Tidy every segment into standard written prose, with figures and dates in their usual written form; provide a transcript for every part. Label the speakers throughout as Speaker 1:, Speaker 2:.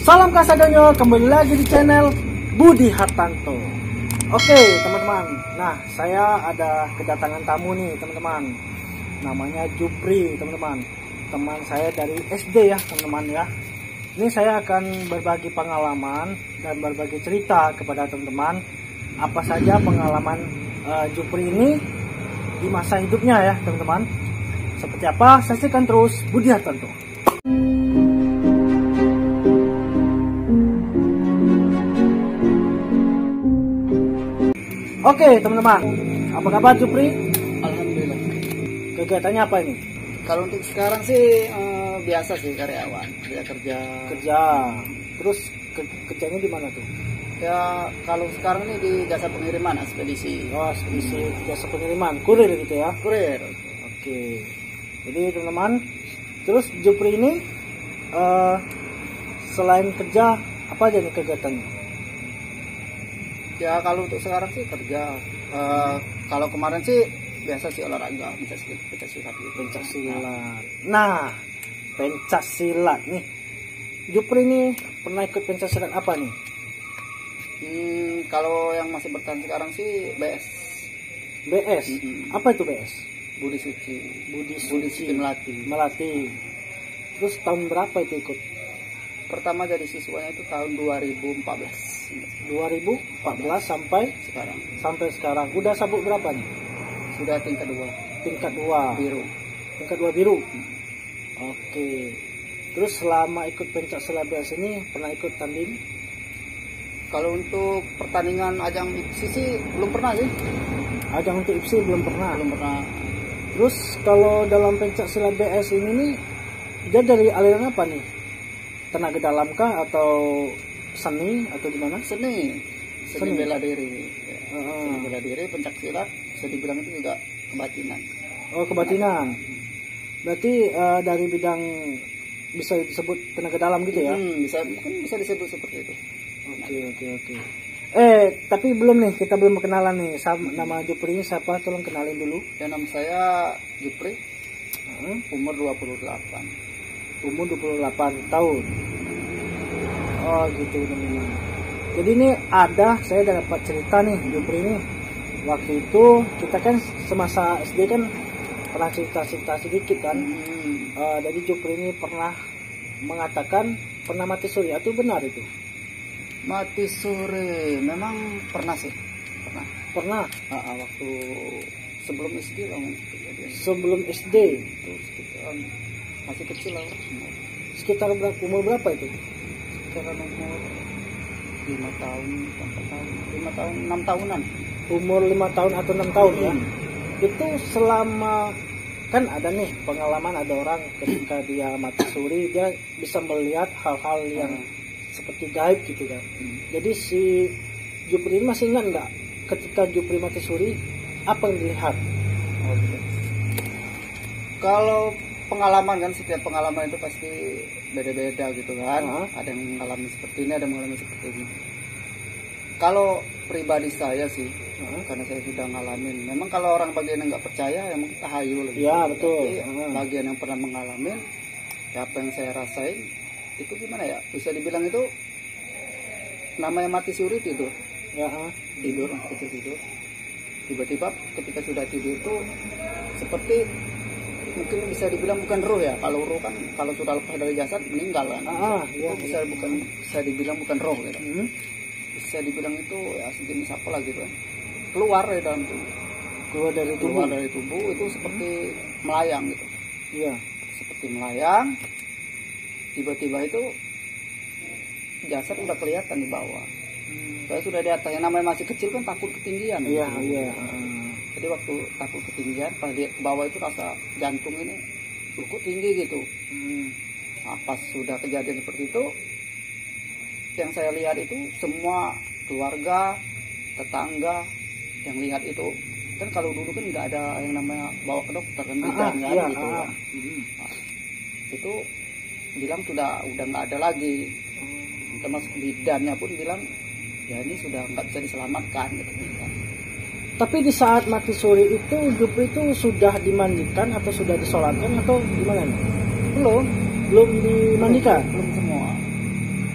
Speaker 1: Salam Kasadonyo, kembali lagi di channel Budi Hartanto. Oke teman-teman, nah saya ada kedatangan tamu nih teman-teman. Namanya Jupri teman-teman. Teman saya dari SD ya teman-teman ya. Ini saya akan berbagi pengalaman dan berbagi cerita kepada teman-teman. Apa saja pengalaman Jupri ini di masa hidupnya ya teman-teman. Seperti apa? Saksikan terus Budi Hartanto. Oke teman-teman, apa kabar Jupri?
Speaker 2: Alhamdulillah.
Speaker 1: Kegiatannya apa ini?
Speaker 2: Kalau untuk sekarang sih biasa sih, karyawan, dia kerja.
Speaker 1: Terus kerjanya di mana tuh?
Speaker 2: Ya kalau sekarang ini di jasa pengiriman, ekspedisi.
Speaker 1: Oh, ekspedisi jasa pengiriman, kurir gitu ya?
Speaker 2: Kurir.
Speaker 1: Oke. Jadi teman-teman, terus Jupri ini selain kerja apa aja nih kegiatannya?
Speaker 2: Ya kalau untuk sekarang sih kerja. Kalau kemarin sih biasa sih olahraga, pencak silat gitu.
Speaker 1: Pencak silat. Nah, pencak silat nih. Jupri ini pernah ikut pencak silat apa nih?
Speaker 2: Kalau yang masih bertahan sekarang sih BS.
Speaker 1: BS? Apa itu BS?
Speaker 2: Budi Suci.
Speaker 1: Budi Suci
Speaker 2: Melati.
Speaker 1: Terus tahun berapa itu ikut?
Speaker 2: Pertama jadi siswanya itu tahun 2014.
Speaker 1: 2014 sampai sekarang. Udah sabuk berapa nih?
Speaker 2: Sudah tingkat 2.
Speaker 1: Tingkat 2.
Speaker 2: Biru.
Speaker 1: Tingkat 2 biru. Oke. Terus selama ikut pencak silat BS ini pernah ikut tanding?
Speaker 2: Kalau untuk pertandingan ajang IPSI sih belum pernah sih.
Speaker 1: Ajang untuk IPSI belum pernah.
Speaker 2: Terus
Speaker 1: kalau dalam pencak silat BS ini nih, dia dari aliran apa nih? Tenaga dalam kah atau seni atau gimana?
Speaker 2: Seni bela diri. Ya. Seni bela diri, pencak silat, bisa dibilang itu juga kebatinan.
Speaker 1: Oh, kebatinan. Berarti dari bidang bisa disebut tenaga dalam gitu ya?
Speaker 2: Mungkin bisa disebut seperti itu.
Speaker 1: Oke. Tapi belum nih, kita belum kenalan nih. Nama Jupri ini siapa? Tolong kenalin dulu.
Speaker 2: Ya, nama saya Jupri. Umur 28.
Speaker 1: Umur 28 tahun. Oh gitu teman-teman. Jadi ini saya dapat cerita nih Jupri ini. Waktu itu kita kan semasa SD kan pernah cerita sedikit kan. Jadi Jupri ini pernah mengatakan pernah mati suri. Itu benar itu?
Speaker 2: Mati suri memang pernah sih. Pernah. Waktu sebelum SD lah.
Speaker 1: Sebelum SD.
Speaker 2: Itu sekitar masih kecil lah.
Speaker 1: Sekitar umur berapa itu?
Speaker 2: Sekitar umur 5 tahun, 6 tahunan.
Speaker 1: Umur 5 tahun atau 6 tahun ya. Itu selama kan ada nih pengalaman, ada orang ketika dia mati suri dia bisa melihat hal-hal yang seperti gaib gitu kan. Jadi si Jupri ini masih ingat nggak ketika Jupri mati suri apa yang dilihat?
Speaker 2: Gitu. Kalau pengalaman kan, setiap pengalaman itu pasti beda-beda gitu kan. Ada yang mengalami seperti ini, ada yang mengalami seperti ini. Kalau pribadi saya sih, karena saya sudah ngalamin. Memang kalau orang bagian yang nggak percaya, ya mungkin tahayul.
Speaker 1: Ya betul.
Speaker 2: Tapi bagian yang pernah mengalami, ya apa yang saya rasain, itu gimana ya? Bisa dibilang itu namanya mati suri tidur. Tidur, masih tidur. Tiba-tiba ketika sudah tidur itu seperti mungkin bisa dibilang bukan roh ya. Kalau roh kan kalau sudah lepas dari jasad meninggal kan. Bisa dibilang bukan roh gitu. Bisa dibilang itu ya sejenis apa lah gitu kan. Keluar dari dalam tubuh. Keluar dari tubuh itu seperti melayang gitu.
Speaker 1: Iya. Seperti melayang.
Speaker 2: Tiba-tiba itu jasad udah kelihatan di bawah. Saya sudah di atas. Yang namanya masih kecil kan takut ketinggian.
Speaker 1: Iya.
Speaker 2: Jadi waktu takut ketinggian, pas dia ke bawah itu rasa jantung ini cukup tinggi gitu. Nah, pas sudah kejadian seperti itu, yang saya lihat itu semua keluarga, tetangga yang lihat itu. Kan kalau dulu kan nggak ada yang namanya bawa ke dokter kan, nggak ada gitu. Nah, itu bilang udah nggak ada lagi. Termasuk bidannya pun bilang ya ini sudah nggak bisa diselamatkan gitu.
Speaker 1: Tapi di saat mati suri itu Jupri itu sudah dimandikan atau sudah disolatkan atau gimana nih? Belum dimandikan.
Speaker 2: Belum semua.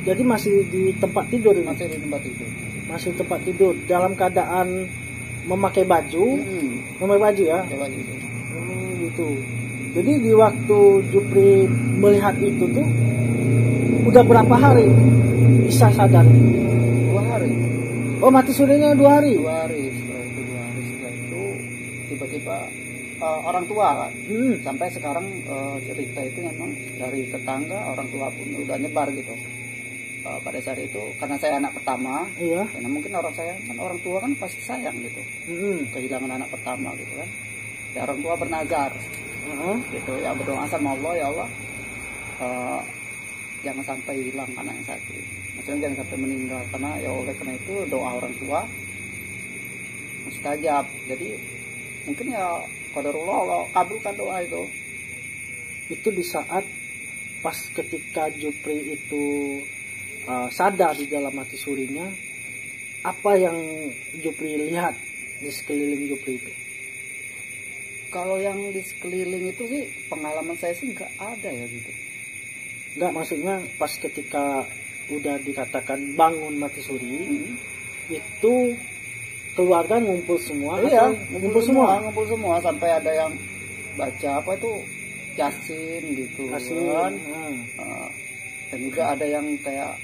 Speaker 1: Jadi masih di tempat tidur ini?
Speaker 2: Masih di tempat tidur.
Speaker 1: Masih tempat tidur dalam keadaan memakai baju, memakai baju ya?
Speaker 2: Memakai baju itu.
Speaker 1: Gitu. Jadi di waktu Jupri melihat itu tuh udah berapa hari bisa sadar?
Speaker 2: 2 hari.
Speaker 1: Oh, mati surinya 2 hari?
Speaker 2: 2 hari. Setelah itu tiba-tiba orang tua kan. Sampai sekarang cerita itu memang dari tetangga, orang tua pun udah nyebar gitu. Pada saat itu karena saya anak pertama,
Speaker 1: iya.
Speaker 2: Karena mungkin orang tua kan pasti sayang gitu, kehilangan anak pertama gitu kan. Ya orang tua bernazar, gitu ya, berdoa sama Allah, ya Allah, jangan sampai hilang anak yang satu, maksudnya jangan sampai meninggal, karena ya oleh karena itu doa orang tua mustajab. Jadi mungkin ya qadarullah, Allah kabulkan doa itu.
Speaker 1: Itu di saat pas ketika Jupri itu sadar di dalam mati surinya, apa yang Jupri lihat di sekeliling Jupri itu?
Speaker 2: Kalau yang di sekeliling itu sih pengalaman saya sih nggak ada ya gitu.
Speaker 1: Nggak, maksudnya pas ketika udah dikatakan bangun mati suri, itu keluarga ngumpul semua?
Speaker 2: Iya, ngumpul semua sampai ada yang baca apa itu Yasin gitu kan. Dan juga ada yang kayak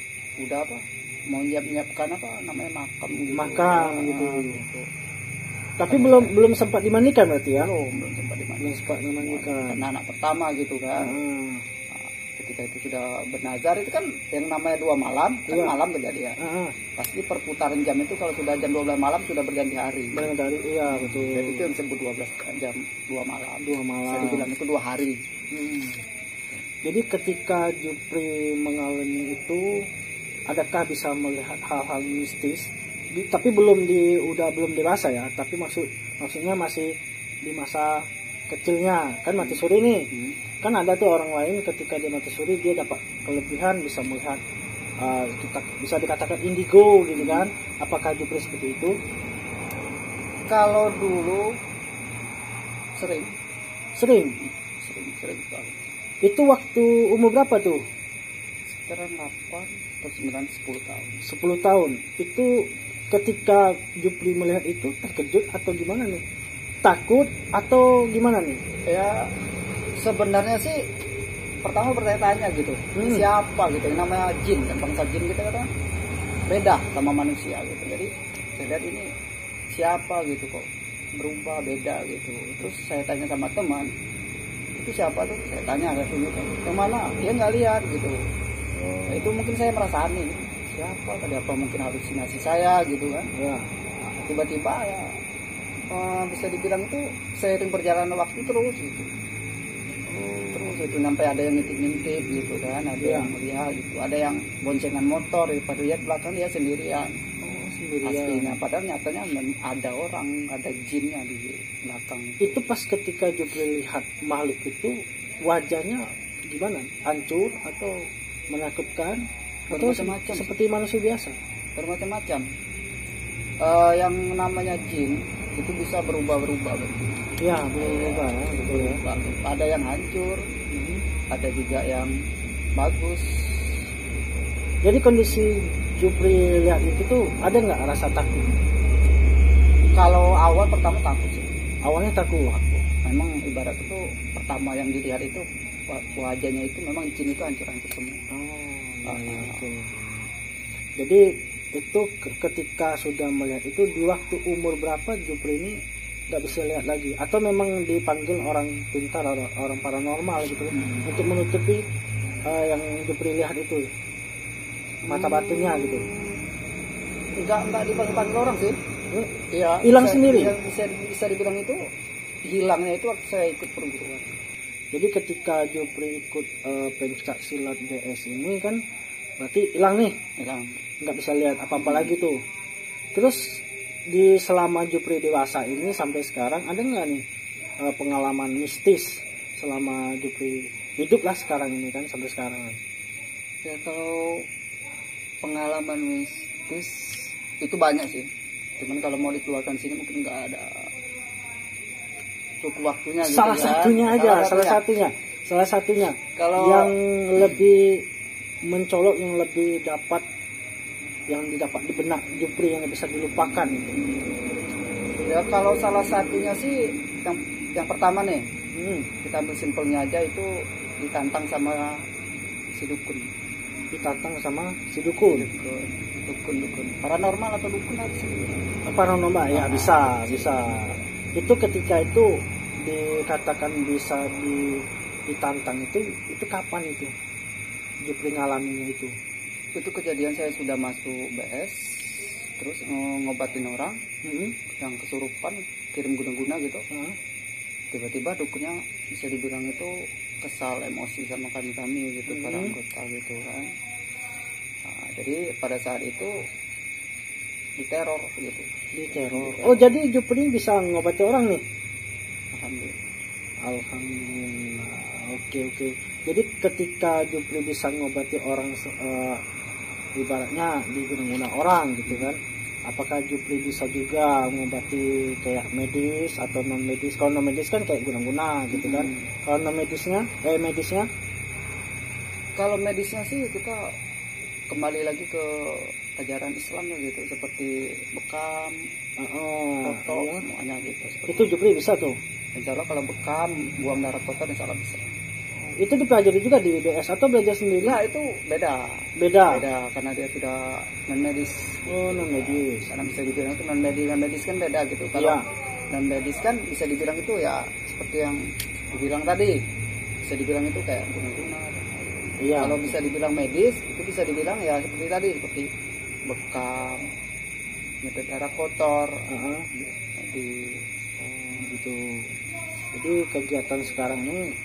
Speaker 2: udah apa mau nyiapkan apa namanya makam gitu.
Speaker 1: Gitu. Tapi belum sempat dimandikan berarti ya?
Speaker 2: Belum sempat dimandikan. Karena anak pertama gitu kan. Ketika itu sudah bernazar itu kan yang namanya 2 malam, kan malam kejadian. Pasti perputaran jam itu kalau sudah jam 12 malam sudah berganti hari.
Speaker 1: Berganti hari, iya betul.
Speaker 2: Jadi itu yang disebut 12 jam 2 malam.
Speaker 1: 2 malam.
Speaker 2: Saya dibilang itu 2 hari.
Speaker 1: Jadi ketika Jupri mengalami itu, adakah bisa melihat hal-hal mistis? Tapi belum dewasa ya, tapi maksudnya masih di masa kecilnya, kan mati suri nih. Kan ada tuh orang lain ketika dia mati suri dia dapat kelebihan bisa melihat kita bisa dikatakan indigo gitu kan. Apakah Jupri seperti itu?
Speaker 2: Kalau dulu sering banget.
Speaker 1: Itu waktu umur berapa tuh?
Speaker 2: Sekitar 8 atau 9, 10 tahun.
Speaker 1: 10 tahun. Itu ketika Jupri melihat itu terkejut atau gimana nih? Takut atau gimana nih?
Speaker 2: Ya sebenarnya sih pertama bertanya-tanya gitu. Siapa gitu, yang namanya jin kan, bangsa jin kita kan beda sama manusia gitu. Jadi saya lihat ini siapa gitu kok berubah beda gitu. Terus saya tanya sama teman, itu siapa tuh? Saya tanya ada tunjukkan. Yang mana? Dia nggak lihat gitu. Itu mungkin saya merasa aneh. Siapa? Tadi apa mungkin halusinasi saya gitu kan?
Speaker 1: Ya.
Speaker 2: Tiba-tiba ya bisa dibilang itu seiring perjalanan waktu terus gitu. Terus itu sampai ada yang ngintip-ngintip gitu kan, ada yang melihat gitu, ada yang boncengan motor, pada lihat belakang dia sendirian. Aslinya, padahal nyatanya ada orang, ada jinnya di belakang.
Speaker 1: Itu pas ketika Jupri lihat makhluk itu, wajahnya gimana? Hancur atau menakutkan? Atau seperti manusia biasa?
Speaker 2: Bermacam-macam. Yang namanya jin itu bisa berubah-berubah.
Speaker 1: Ya, berubah. Betul ya.
Speaker 2: Ada yang hancur, ada juga yang bagus.
Speaker 1: Jadi kondisi Jupri lihat itu tuh ada nggak rasa takut?
Speaker 2: Kalau awal pertama takut sih.
Speaker 1: Awalnya takut.
Speaker 2: Memang ibarat itu pertama yang dilihat itu wajahnya itu memang jin itu hancur-hancur semua.
Speaker 1: Gitu. Jadi itu ketika sudah melihat itu di waktu umur berapa Jupri ini nggak bisa lihat lagi? Atau memang dipanggil orang pintar, orang paranormal gitu untuk menutupi yang Jupri lihat itu? Mata batunya gitu.
Speaker 2: Enggak dipanggil orang sih. Ya,
Speaker 1: hilang sendiri.
Speaker 2: Bisa dibilang itu hilangnya itu waktu saya ikut perguruan.
Speaker 1: Jadi ketika Jupri ikut pencak silat DS ini kan berarti hilang nih.
Speaker 2: Hilang.
Speaker 1: Nggak bisa lihat apa-apa lagi tuh. Terus di selama Jupri dewasa ini sampai sekarang ada nggak nih pengalaman mistis selama Jupri hidup lah sekarang ini kan sampai sekarang?
Speaker 2: Ya kalau pengalaman mistis itu banyak sih, cuman kalau mau dikeluarkan sini mungkin nggak ada cukup waktunya gitu.
Speaker 1: Salah satunya. Kalau yang lebih mencolok yang lebih dapat, yang didapat di benak Jupri yang bisa dilupakan?
Speaker 2: Ya kalau salah satunya sih yang pertama nih, kita ambil simpelnya aja, itu ditantang sama si dukun.
Speaker 1: Ditantang sama si dukun.
Speaker 2: Dukun. Paranormal atau dukun apa sih?
Speaker 1: Paranormal ya, bisa. Itu ketika itu dikatakan bisa ditantang itu kapan itu Jupri ngalaminya itu?
Speaker 2: Itu kejadian saya sudah masuk BS, terus ngobatin orang yang kesurupan, kirim guna-guna gitu. Tiba-tiba dukunnya bisa dibilang itu kesal, emosi sama kami gitu, para anggota gitu kan. Nah, jadi pada saat itu diteror gitu. Diteror.
Speaker 1: Oh, jadi Jupri bisa ngobati orang nih? Alhamdulillah. Oke. Jadi ketika Jupri bisa ngobati orang, ibaratnya diguna orang gitu kan, apakah Jupri bisa juga mengobati kayak medis atau non medis? Kalau non medis kan kayak guna-guna gitu kan. Kalau non medisnya,
Speaker 2: kalau medisnya sih kita kembali lagi ke ajaran Islam ya gitu, seperti bekam, kotor, semuanya gitu.
Speaker 1: Itu Jupri bisa tuh.
Speaker 2: Insya Allah kalau bekam, buang darah kotor, insya Allah bisa.
Speaker 1: Itu dipelajari juga di BS atau belajar sendiri?
Speaker 2: Nah itu beda karena dia sudah non medis.
Speaker 1: Oh, non medis.
Speaker 2: Karena bisa dibilang itu non medis kan beda gitu. Kalau non medis kan bisa dibilang itu ya seperti yang dibilang tadi, bisa dibilang itu kayak guna-guna. Iya. Kalau bisa dibilang medis, itu bisa dibilang ya seperti tadi, seperti bekam, nyedot darah kotor,
Speaker 1: gitu. Jadi kegiatan sekarang ini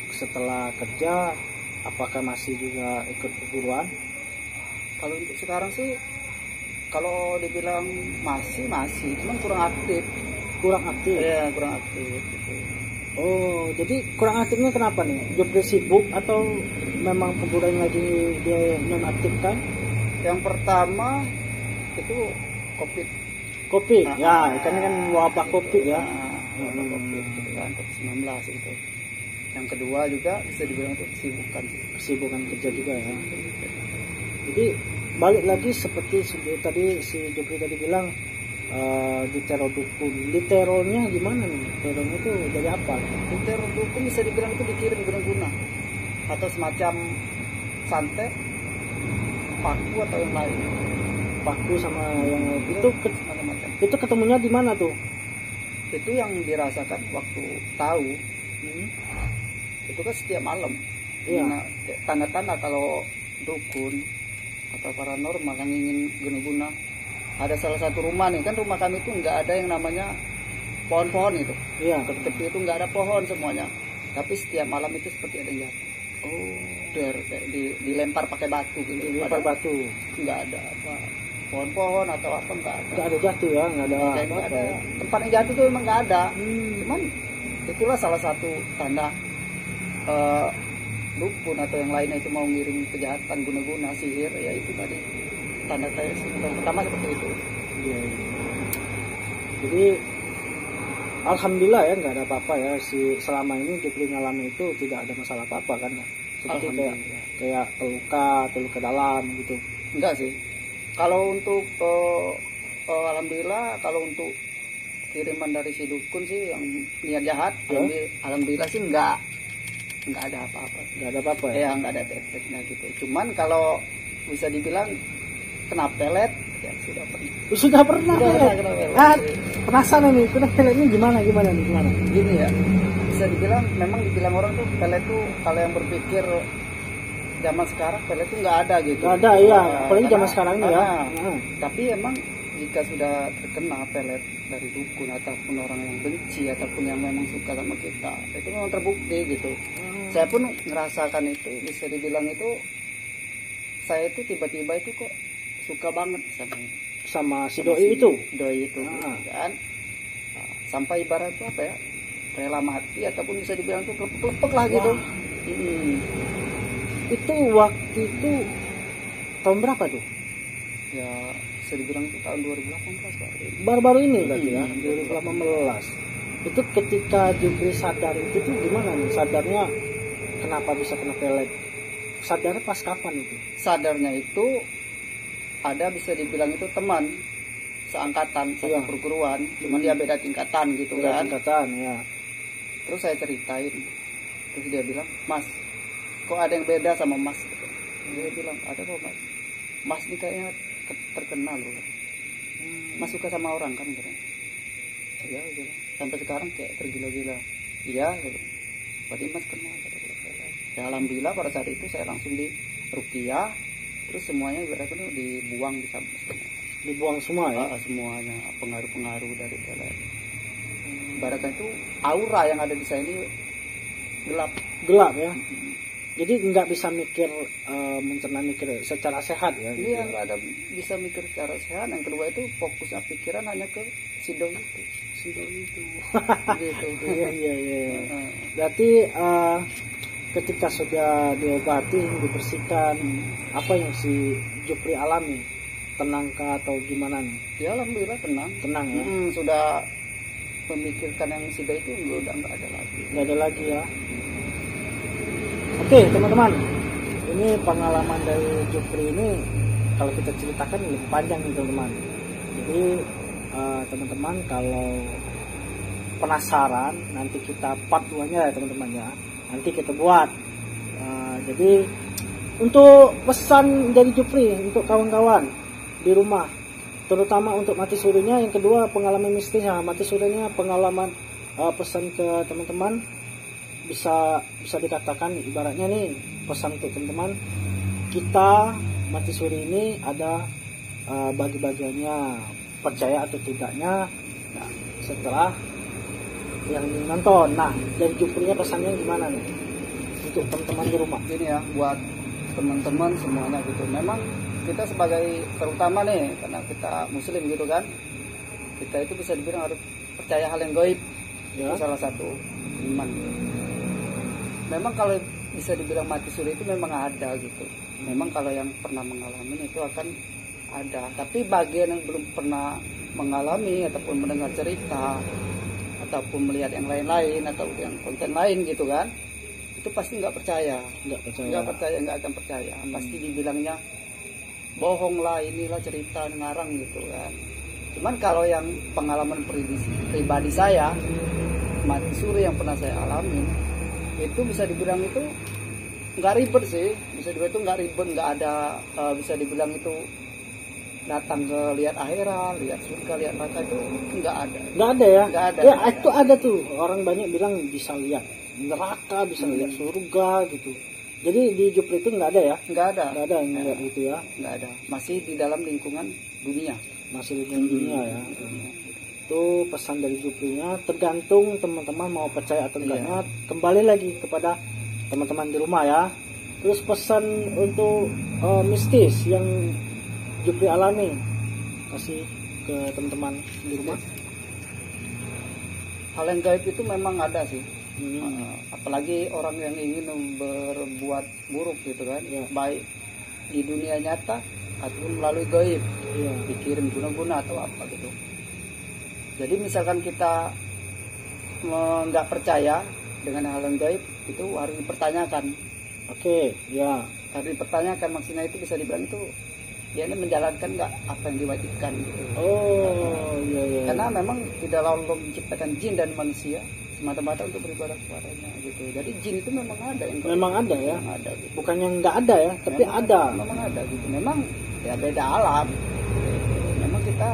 Speaker 1: setelah kerja, apakah masih juga ikut perguruan?
Speaker 2: Kalau untuk sekarang sih, kalau dibilang masih, cuman kurang aktif. Iya, kurang aktif gitu.
Speaker 1: Oh, jadi kurang aktifnya kenapa nih? Jupri sibuk atau memang perguruan lagi dia nonaktifkan?
Speaker 2: Yang pertama itu
Speaker 1: COVID. Ya, karena kan wabah COVID ya.
Speaker 2: COVID gitu kan, COVID-19 gitu. Yang kedua juga bisa dibilang itu
Speaker 1: kesibukan kerja juga ya. Jadi balik lagi seperti tadi si Jupri tadi bilang, diteror dukun. Diterornya gimana nih? Terornya itu dari apa?
Speaker 2: Diteror dukun bisa dibilang itu dikirim guna-guna atau semacam santet, paku atau yang lain.
Speaker 1: Paku sama yang itu itu ketemunya di mana tuh?
Speaker 2: Itu yang dirasakan waktu tahu. Itu kan setiap malam. Nah, tanda-tanda kalau dukun atau paranormal yang ingin guna-guna, ada salah satu rumah nih, kan rumah kami itu nggak ada yang namanya pohon-pohon itu. Iya. Tepi itu nggak ada pohon semuanya. Tapi setiap malam itu seperti ada jatuh. Dilempar pakai batu gitu.
Speaker 1: Dilempar batu.
Speaker 2: Nggak ada apa pohon-pohon atau apa, nggak ada.
Speaker 1: Nggak ada jatuh ya, nggak ada apa-apa.
Speaker 2: Tempat yang jatuh tuh emang nggak ada. Cuman itulah salah satu tanda dukun atau yang lainnya itu mau ngirim kejahatan, guna-guna, sihir, ya itu tadi tanda kayak yang pertama seperti itu.
Speaker 1: Iya. Jadi alhamdulillah ya nggak ada apa-apa ya, selama ini Jupri ngalami itu tidak ada masalah apa-apa kan ya. Seperti kayak terluka dalam gitu.
Speaker 2: Enggak sih. Kalau untuk alhamdulillah, kalau untuk kiriman dari si dukun sih yang niat jahat, alhamdulillah sih enggak ada apa-apa.
Speaker 1: Enggak ada apa-apa ya?
Speaker 2: Ya enggak ada efeknya gitu. Cuman kalau bisa dibilang kena pelet, ya
Speaker 1: sudah pernah pelet. Penasaran nih, kena peletnya gimana nih?
Speaker 2: Gini ya, bisa dibilang memang dibilang orang tuh pelet tuh, kalau yang berpikir zaman sekarang pelet tuh nggak ada gitu.
Speaker 1: Nggak ada ya, apalagi zaman sekarang ini ya.
Speaker 2: Tapi emang jika sudah terkena pelet dari dukun ataupun orang yang benci ataupun yang memang suka sama kita, itu memang terbukti gitu. Saya pun ngerasakan itu, bisa dibilang itu saya itu tiba-tiba itu kok suka banget
Speaker 1: sama si doi itu
Speaker 2: kan. Sampai ibarat itu apa ya, rela mati ataupun bisa dibilang itu lepek lah gitu.
Speaker 1: Itu waktu itu tahun berapa tuh?
Speaker 2: Ya bisa dibilang itu tahun 2018
Speaker 1: baru-baru ini berarti ya, 2018. Itu ketika Jupri sadar itu tuh gimana nih sadarnya, kenapa bisa kena pelet? sadar pas kapan itu?
Speaker 2: Sadarnya itu ada bisa dibilang itu teman seangkatan, satu perguruan, cuman dia beda tingkatan gitu
Speaker 1: Beda
Speaker 2: kan.
Speaker 1: tingkatan ya.
Speaker 2: Terus saya ceritain, terus dia bilang, Mas, kok ada yang beda sama Mas? Dia bilang, ada kok Mas. Mas ini kayaknya terkenal loh. Mas suka sama orang kan? Iya, gitu. Sampai sekarang kayak tergila-gila. Iya, gitu. Berarti Mas kenal. Ya, alhamdulillah pada saat itu saya langsung di ruqyah, terus semuanya ibaratnya itu dibuang di kampus.
Speaker 1: Dibuang semua ya?
Speaker 2: Semuanya pengaruh-pengaruh dari pelet. Ibaratnya itu aura yang ada di saya ini
Speaker 1: gelap ya. Jadi nggak bisa mikir mencerna mikir secara sehat ya.
Speaker 2: Iya, nggak ada bisa mikir secara sehat. Yang kedua itu fokusnya pikiran hanya ke sidol itu.
Speaker 1: Sidol itu.
Speaker 2: Gitu.
Speaker 1: Iya. Berarti ketika sudah diobati, dibersihkan, apa yang si Jupri alami? Tenangkah atau gimana nih?
Speaker 2: Ya alhamdulillah tenang.
Speaker 1: Tenang ya.
Speaker 2: Sudah memikirkan yang sidol itu udah nggak ada lagi.
Speaker 1: Nggak ada lagi ya. Oke teman-teman, ini pengalaman dari Jupri ini kalau kita ceritakan lebih panjang nih teman-teman. Jadi teman-teman kalau penasaran nanti kita part 2-nya ya teman-teman ya. Nanti kita buat. Jadi untuk pesan dari Jupri untuk kawan-kawan di rumah, terutama untuk mati surinya, yang kedua pengalaman mistisnya, mati surinya pengalaman pesan ke teman-teman. Bisa dikatakan ibaratnya nih pesan untuk teman-teman, kita mati suri ini ada bagi-bagiannya, percaya atau tidaknya nah, setelah yang nonton. Nah dari Juprinya pesannya gimana nih untuk teman-teman di rumah?
Speaker 2: Gini ya, buat teman-teman semuanya gitu, memang kita sebagai terutama nih karena kita muslim gitu kan, kita itu bisa dibilang harus percaya hal yang gaib ya. Itu salah satu iman gitu. Memang kalau bisa dibilang mati suri itu memang ada gitu. Memang kalau yang pernah mengalami itu akan ada. Tapi bagian yang belum pernah mengalami ataupun mendengar cerita ataupun melihat yang lain-lain atau yang konten lain gitu kan, itu pasti nggak percaya. Nggak akan percaya. Pasti dibilangnya bohong lah, inilah cerita ngarang gitu kan. Cuman kalau yang pengalaman pribadi saya mati suri yang pernah saya alamin, itu bisa dibilang itu nggak ribet sih, bisa dibilang itu nggak ribet, nggak ada bisa dibilang itu datang ke lihat akhirat, lihat surga, lihat neraka, itu nggak ada ya. Nggak ada
Speaker 1: ya itu ada tuh orang banyak bilang bisa lihat neraka, bisa lihat surga gitu. Jadi di Jupri itu nggak ada ya?
Speaker 2: Nggak ada
Speaker 1: yang lihat itu ya?
Speaker 2: Nggak ada, masih di dalam lingkungan dunia,
Speaker 1: masih lingkungan dunia ya. Itu pesan dari Juprinya, tergantung teman-teman mau percaya atau enggaknya. Kembali lagi kepada teman-teman di rumah ya. Terus pesan untuk mistis yang Jupri alami, kasih ke teman-teman di rumah.
Speaker 2: Hal yang gaib itu memang ada sih. Apalagi orang yang ingin berbuat buruk gitu kan, baik di dunia nyata ataupun melalui gaib, dikirim guna-guna atau apa gitu. Jadi misalkan kita nggak percaya dengan hal yang gaib, itu harus dipertanyakan. Harus dipertanyakan, maksudnya itu bisa dibilang itu dia ini menjalankan nggak apa yang diwajibkan gitu. Karena memang tidak Allah menciptakan jin dan manusia semata-mata untuk beribadah kepadanya gitu. Jadi jin itu memang ada yang
Speaker 1: ada ya.
Speaker 2: Ada gitu.
Speaker 1: Bukan yang nggak ada ya, tapi ada.
Speaker 2: Memang ada gitu. Memang ya beda alam. Memang kita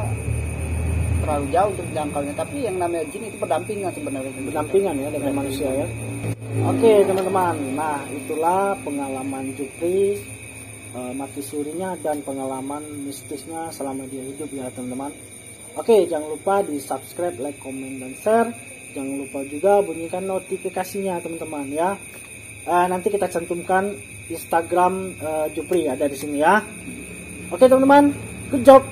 Speaker 2: terlalu jauh untuk menjangkaunya, tapi yang namanya jin itu berdampingan sebenarnya.
Speaker 1: Berdampingan ya dengan manusia ya. Oke teman-teman, nah itulah pengalaman Jupri mati surinya dan pengalaman mistisnya selama dia hidup ya teman-teman. Oke, jangan lupa di subscribe, like, komen, dan share. Jangan lupa juga bunyikan notifikasinya teman-teman ya. Nanti kita cantumkan Instagram Jupri ada di sini ya. Oke teman-teman, good job.